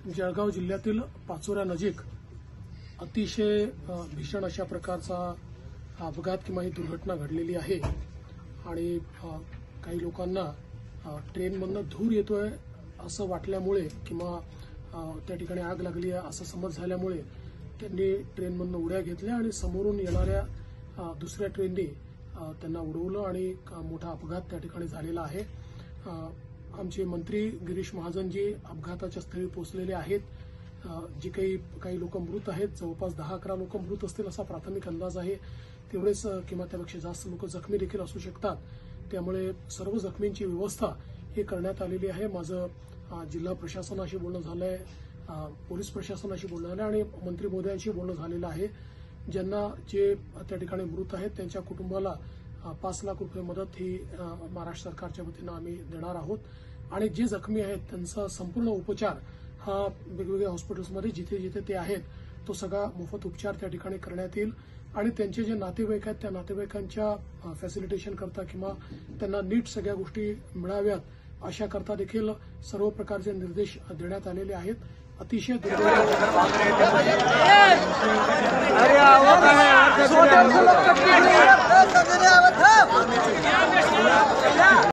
जळगाव जिल्ह्यातील पाचोऱ्या नजीक अतिशय भीषण अशा प्रकारचा अपघात किंवा ही दुर्घटना घडलेली आहे आणि काही लोकांना ट्रेनमधनं धूर येतोय असं वाटल्यामुळे किंवा त्या ठिकाणी आग लागली आहे असं समज झाल्यामुळे त्यांनी ट्रेनमधनं उड्या घेतल्या आणि समोरून येणाऱ्या दुसऱ्या ट्रेनने त्यांना उडवलं आणि मोठा अपघात त्या ठिकाणी झालेला आहे। आमचे मंत्री गिरीश महाजनजी अपघाताच्या स्थळी पोहोचलेले आहेत। जी काही लोक मृत आहेत, जवळपास 10-11 लोक मृत असतील असा प्राथमिक अंदाज आहे। तेवढेच किंवा त्यापेक्षा जास्त लोक जखमी देखील असू शकतात। त्यामुळे सर्व जखमींची व्यवस्था ही करण्यात आलेली आहे। माझं जिल्हा प्रशासनाशी बोलणं झालंय, पोलीस प्रशासनाशी बोलणं झालं आणि मंत्री महोदयांशी बोलणं झालेलं आहे। ज्यांना जे त्या ठिकाणी मृत आहेत त्यांच्या कुटुंबाला 5 लाख रुपये मदत ही महाराष्ट्र सरकारच्या वतीनं आम्ही देणार आहोत आणि जे जखमी आहेत त्यांचा संपूर्ण उपचार हा वेगवेगळ्या हॉस्पिटल्समध्ये जिथे जिथे ते आहेत तो सगळा मोफत उपचार त्या ठिकाणी करण्यात येईल आणि त्यांचे जे नातेवाईक आहेत त्या नातेवाईकांच्या फॅसिलिटेशन करता किंवा त्यांना नीट सगळ्या गोष्टी मिळाव्यात अशा करता देखील सर्व प्रकारचे निर्देश देण्यात आलेले आहेत। अतिशय दुर्दैवी